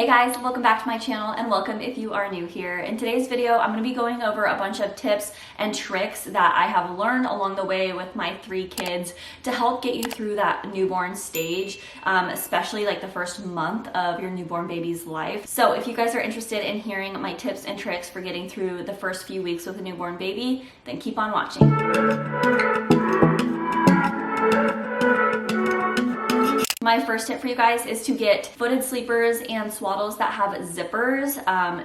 Hey guys, welcome back to my channel and welcome if you are new here. In today's video, I'm going to be going over a bunch of tips and tricks that I have learned along the way with my 3 kids to help get you through that newborn stage, especially like the first month of your newborn baby's life. So if you guys are interested in hearing my tips and tricks for getting through the first few weeks with a newborn baby, then keep on watching. My first tip for you guys is to get footed sleepers and swaddles that have zippers.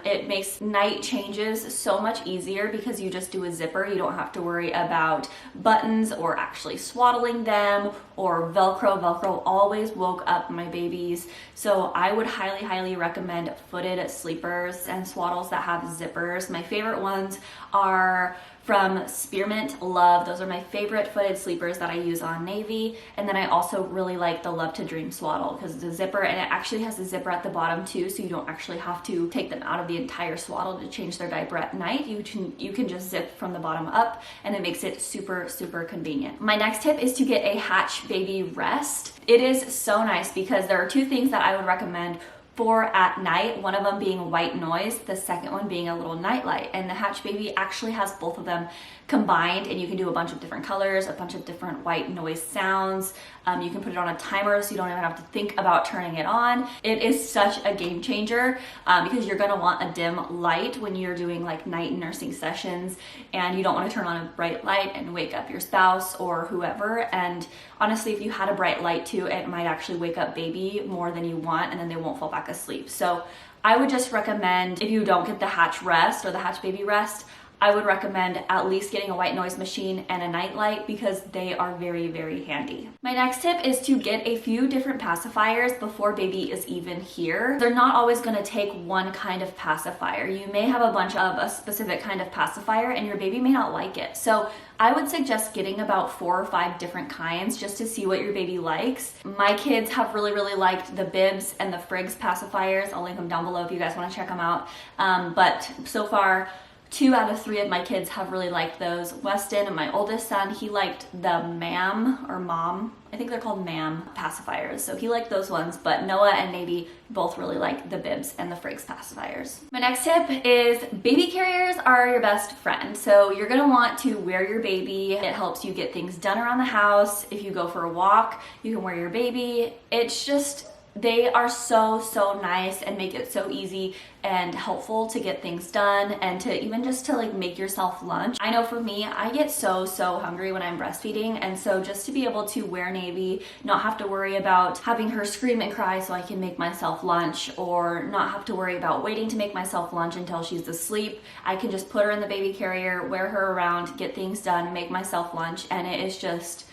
It makes night changes so much easier because you just do a zipper. You don't have to worry about buttons or actually swaddling them or Velcro. Velcro always woke up my babies. So I would highly recommend footed sleepers and swaddles that have zippers. My favorite ones are from Spearmint Love. Those are my favorite footed sleepers that I use on Navy. And then I also really like the Love to Dream swaddle because it's a zipper and it actually has a zipper at the bottom too, so you don't actually have to take them out of the entire swaddle to change their diaper at night. You can just zip from the bottom up and it makes it super convenient. My next tip is to get a Hatch Baby Rest. It is so nice because there are 2 things that I would recommend for at night, one of them being white noise, the second one being a little nightlight. And the Hatch Baby actually has both of them combined, and you can do a bunch of different colors, a bunch of different white noise sounds. You can put it on a timer so you don't even have to think about turning it on. It is such a game changer because you're gonna want a dim light when you're doing like night nursing sessions, and you don't want to turn on a bright light and wake up your spouse or whoever. And honestly, if you had a bright light too, it might actually wake up baby more than you want, and then they won't fall back asleep. So I would just recommend, if you don't get the Hatch Rest or the Hatch Baby Rest, I would recommend at least getting a white noise machine and a night light because they are very handy. My next tip is to get a few different pacifiers before baby is even here. They're not always going to take one kind of pacifier. You may have a bunch of a specific kind of pacifier and your baby may not like it. So I would suggest getting about 4 or 5 different kinds just to see what your baby likes. My kids have really liked the Bibs and the Friggs pacifiers. I'll link them down below if you guys want to check them out. But so far, 2 out of 3 of my kids have really liked those. Weston, my oldest son, he liked the Mam or Mom, I think they're called Mam pacifiers. So he liked those ones, but Noah and Navy both really like the Bibs and the Friggs pacifiers. My next tip is baby carriers are your best friend. So you're gonna want to wear your baby. It helps you get things done around the house. If you go for a walk, you can wear your baby. It's just, they are so nice and make it so easy and helpful to get things done and to even just to like make yourself lunch. I know for me, I get so hungry when I'm breastfeeding, and so just to be able to wear Navy, not have to worry about having her scream and cry so I can make myself lunch, or not have to worry about waiting to make myself lunch until she's asleep. I can just put her in the baby carrier, wear her around, get things done, make myself lunch, and it is just,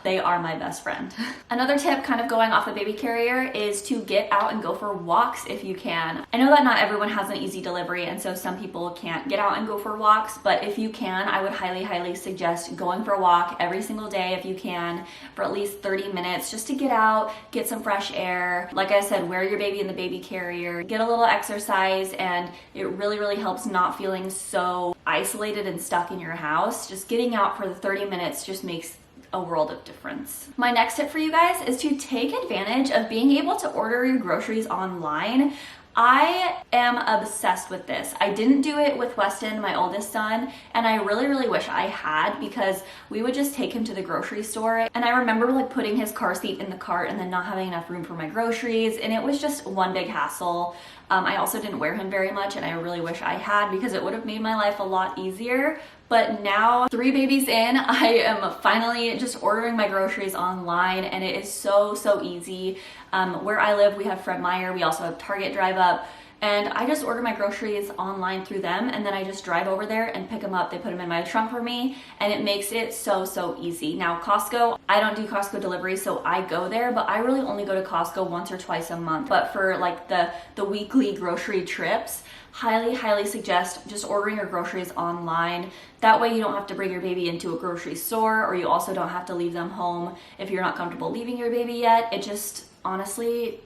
they are my best friend. Another tip, kind of going off the baby carrier, is to get out and go for walks if you can. I know that not everyone has an easy delivery, and so some people can't get out and go for walks, but if you can, I would highly suggest going for a walk every single day if you can for at least 30 minutes just to get out, get some fresh air. Like I said, wear your baby in the baby carrier, get a little exercise, and it really helps not feeling so isolated and stuck in your house. Just getting out for the 30 minutes just makes a world of difference. My next tip for you guys is to take advantage of being able to order your groceries online. I am obsessed with this. I didn't do it with Weston, my oldest son, and I really wish I had, because we would just take him to the grocery store, and I remember like putting his car seat in the cart and then not having enough room for my groceries, and it was just one big hassle. I also didn't wear him very much, and I really wish I had because it would have made my life a lot easier. But now, 3 babies in, I am finally just ordering my groceries online, and it is so easy. Where I live, we have Fred Meyer. We also have Target Drive Up. And I just order my groceries online through them, and then I just drive over there and pick them up. They put them in my trunk for me, and it makes it so easy. Now Costco, I don't do Costco delivery, so I go there, but I really only go to Costco once or twice a month. But for like the weekly grocery trips, highly suggest just ordering your groceries online. That way you don't have to bring your baby into a grocery store, or you also don't have to leave them home if you're not comfortable leaving your baby yet. It just, honestly,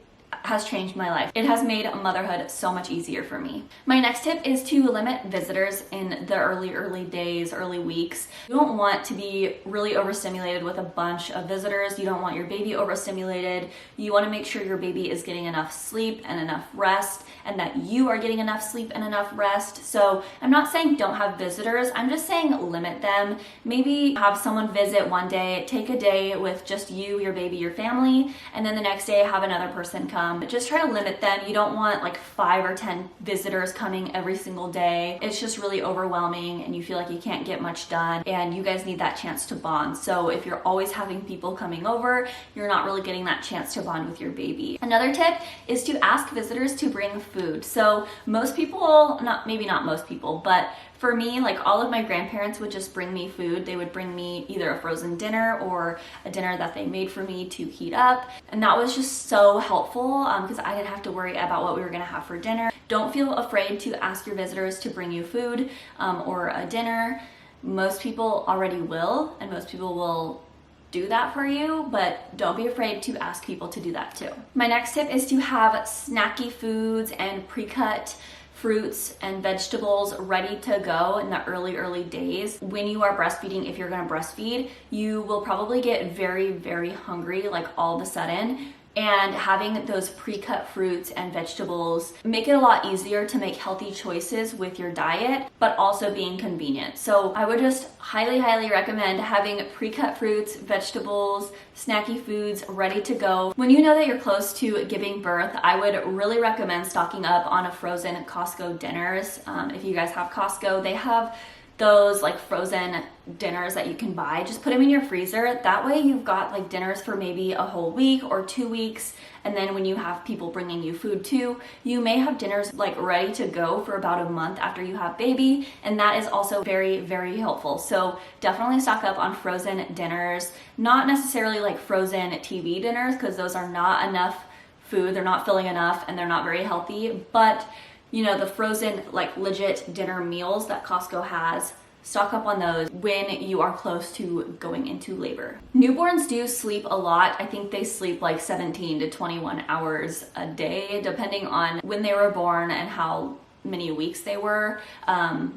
has changed my life. It has made motherhood so much easier for me. My next tip is to limit visitors in the early days, early weeks. You don't want to be really overstimulated with a bunch of visitors. You don't want your baby overstimulated. You want to make sure your baby is getting enough sleep and enough rest, and that you are getting enough sleep and enough rest. So I'm not saying don't have visitors, I'm just saying limit them. Maybe have someone visit one day, take a day with just you, your baby, your family, and then the next day have another person come. Just try to limit them. You don't want like 5 or 10 visitors coming every single day. It's just really overwhelming and you feel like you can't get much done, and you guys need that chance to bond. So if you're always having people coming over, you're not really getting that chance to bond with your baby. Another tip is to ask visitors to bring food. So most people, maybe not most people, but for me, like all of my grandparents would just bring me food. They would bring me either a frozen dinner or a dinner that they made for me to heat up. And that was just so helpful because I didn't have to worry about what we were gonna have for dinner. Don't feel afraid to ask your visitors to bring you food or a dinner. Most people already will, and most people will do that for you, but don't be afraid to ask people to do that too. My next tip is to have snacky foods and pre-cut fruits and vegetables ready to go in the early days. When you are breastfeeding, if you're gonna breastfeed, you will probably get very hungry like all of a sudden. And having those pre-cut fruits and vegetables make it a lot easier to make healthy choices with your diet, but also being convenient. So I would just highly recommend having pre-cut fruits, vegetables, snacky foods ready to go. When you know that you're close to giving birth, I would really recommend stocking up on a frozen Costco dinners. If you guys have Costco, they have those like frozen dinners that you can buy. Just put them in your freezer. That way you've got like dinners for maybe a whole week or 2 weeks. And then when you have people bringing you food too, you may have dinners like ready to go for about a month after you have baby. And that is also very helpful. So definitely stock up on frozen dinners, not necessarily like frozen TV dinners, because those are not enough food. They're not filling enough and they're not very healthy. But you know, the frozen, like legit dinner meals that Costco has, stock up on those when you are close to going into labor. Newborns do sleep a lot. I think they sleep like 17 to 21 hours a day, depending on when they were born and how many weeks they were.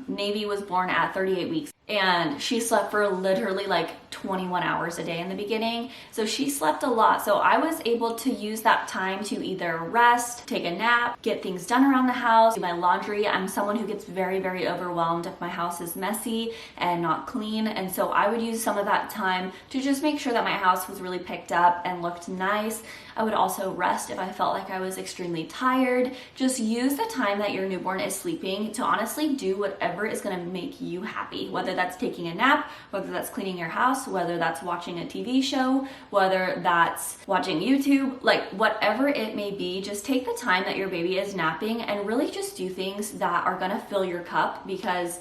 Navy was born at 38 weeks. And she slept for literally like 21 hours a day in the beginning. So she slept a lot. So I was able to use that time to either rest, take a nap, get things done around the house, do my laundry. I'm someone who gets very overwhelmed if my house is messy and not clean. And so I would use some of that time to just make sure that my house was really picked up and looked nice. I would also rest if I felt like I was extremely tired. Just use the time that your newborn is sleeping to honestly do whatever is gonna make you happy, whether that's taking a nap, whether that's cleaning your house, whether that's watching a TV show, whether that's watching YouTube, like whatever it may be. Just take the time that your baby is napping and really just do things that are gonna fill your cup, because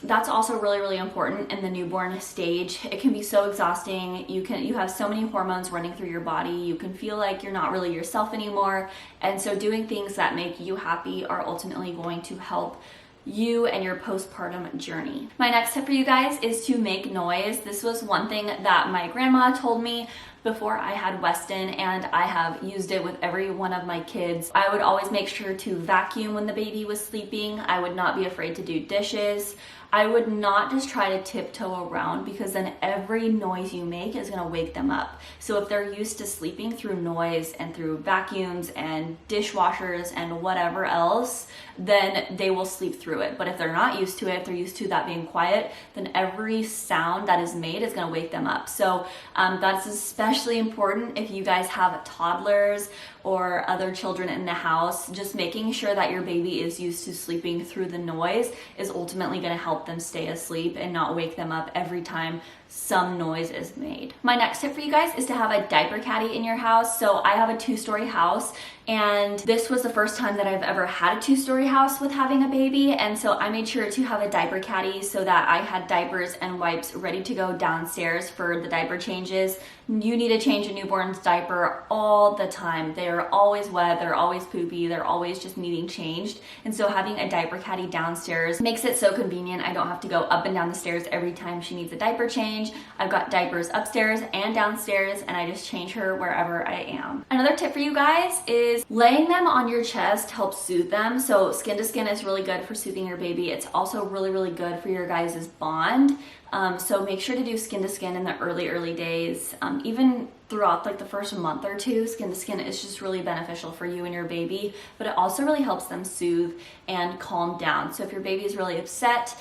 that's also really important in the newborn stage. It can be so exhausting. You have so many hormones running through your body. You can feel like you're not really yourself anymore. And so doing things that make you happy are ultimately going to help you and your postpartum journey. My next tip for you guys is to make noise. This was one thing that my grandma told me before I had Weston, and I have used it with every one of my kids. I would always make sure to vacuum when the baby was sleeping. I would not be afraid to do dishes. I would not just try to tiptoe around, because then every noise you make is gonna wake them up. So if they're used to sleeping through noise and through vacuums and dishwashers and whatever else, then they will sleep through it. But if they're not used to it, if they're used to that being quiet, then every sound that is made is gonna wake them up. So that's especially important if you guys have toddlers or other children in the house. Just making sure that your baby is used to sleeping through the noise is ultimately gonna help them stay asleep and not wake them up every time some noise is made. My next tip for you guys is to have a diaper caddy in your house. So I have a 2-story house, and this was the first time that I've ever had a 2-story house with having a baby. And so I made sure to have a diaper caddy so that I had diapers and wipes ready to go downstairs for the diaper changes. You need to change a newborn's diaper all the time. They're they're always wet, they're always poopy, they're always just needing changed. And so having a diaper caddy downstairs makes it so convenient. I don't have to go up and down the stairs every time she needs a diaper change. I've got diapers upstairs and downstairs, and I just change her wherever I am. Another tip for you guys is laying them on your chest helps soothe them. So skin to skin is really good for soothing your baby. It's also really, really good for your guys' bond. So make sure to do skin to skin in the early days. Even throughout like the first month or two, skin to skin is just really beneficial for you and your baby, but it also really helps them soothe and calm down. So if your baby is really upset,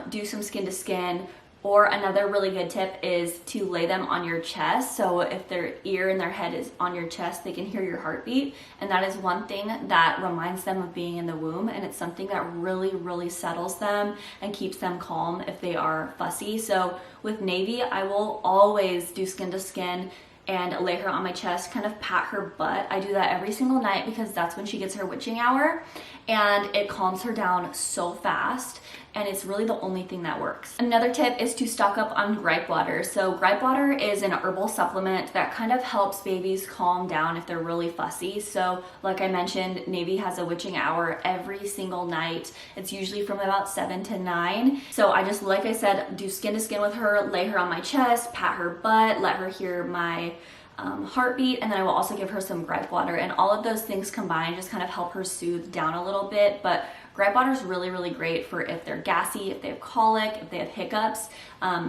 do some skin to skin. Or another really good tip is to lay them on your chest. So if their ear and their head is on your chest, they can hear your heartbeat. And that is one thing that reminds them of being in the womb. And it's something that really, really settles them and keeps them calm if they are fussy. So with Navy, I will always do skin to skin and lay her on my chest, kind of pat her butt. I do that every single night because that's when she gets her witching hour, and it calms her down so fast, and it's really the only thing that works. Another tip is to stock up on gripe water. So gripe water is an herbal supplement that kind of helps babies calm down if they're really fussy. So like I mentioned, Navy has a witching hour every single night. It's usually from about 7 to 9. So I just, like I said, do skin to skin with her, lay her on my chest, pat her butt, let her hear my heartbeat, and then I will also give her some gripe water, and all of those things combined just kind of help her soothe down a little bit. But gripe water is really, really great for if they're gassy, if they have colic, if they have hiccups.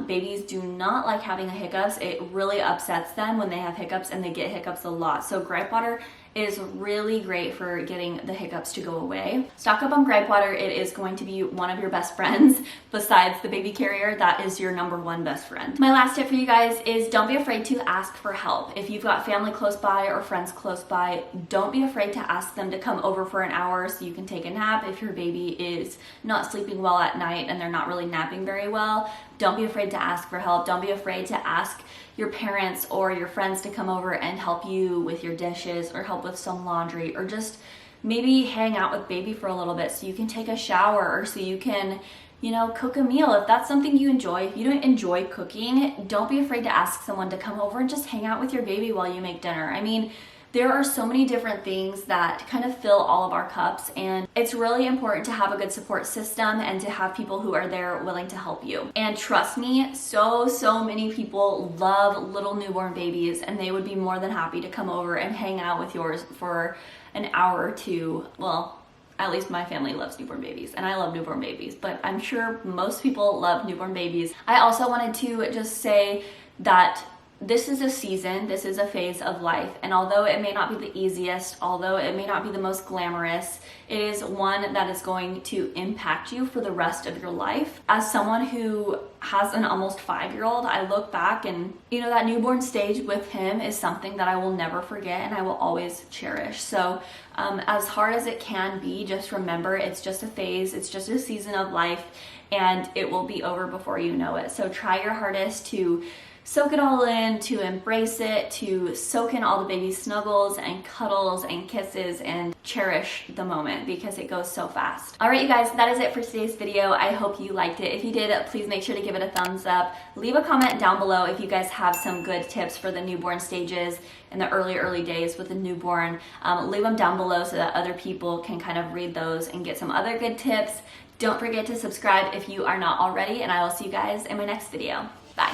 Babies do not like having hiccups. It really upsets them when they have hiccups, and they get hiccups a lot. So gripe water is really great for getting the hiccups to go away. Stock up on gripe water. It is going to be one of your best friends besides the baby carrier. That is your #1 best friend. My last tip for you guys is don't be afraid to ask for help. If you've got family close by or friends close by, don't be afraid to ask them to come over for an hour so you can take a nap. If your baby is not sleeping well at night and they're not really napping very well, don't be afraid to ask for help. Don't be afraid to ask your parents or your friends to come over and help you with your dishes or help with some laundry, or just maybe hang out with baby for a little bit so you can take a shower, or so you can, you know, cook a meal. If that's something you enjoy, if you don't enjoy cooking, don't be afraid to ask someone to come over and just hang out with your baby while you make dinner. I mean, there are so many different things that kind of fill all of our cups, and it's really important to have a good support system and to have people who are there willing to help you. And trust me, so many people love little newborn babies, and they would be more than happy to come over and hang out with yours for an hour or two. Well, at least my family loves newborn babies, and I love newborn babies, but I'm sure most people love newborn babies. I also wanted to just say that this is a season, this is a phase of life, and although it may not be the easiest, although it may not be the most glamorous, it is one that is going to impact you for the rest of your life. As someone who has an almost 5-year-old, I look back and, you know, that newborn stage with him is something that I will never forget and I will always cherish. So as hard as it can be, just remember it's just a phase, it's just a season of life, and it will be over before you know it. So try your hardest to soak it all in, to embrace it, to soak in all the baby snuggles and cuddles and kisses, and cherish the moment because it goes so fast. All right, you guys, that is it for today's video. I hope you liked it. If you did, please make sure to give it a thumbs up. Leave a comment down below if you guys have some good tips for the newborn stages in the early days with the newborn. Leave them down below so that other people can kind of read those and get some other good tips. Don't forget to subscribe if you are not already, and I will see you guys in my next video. Bye.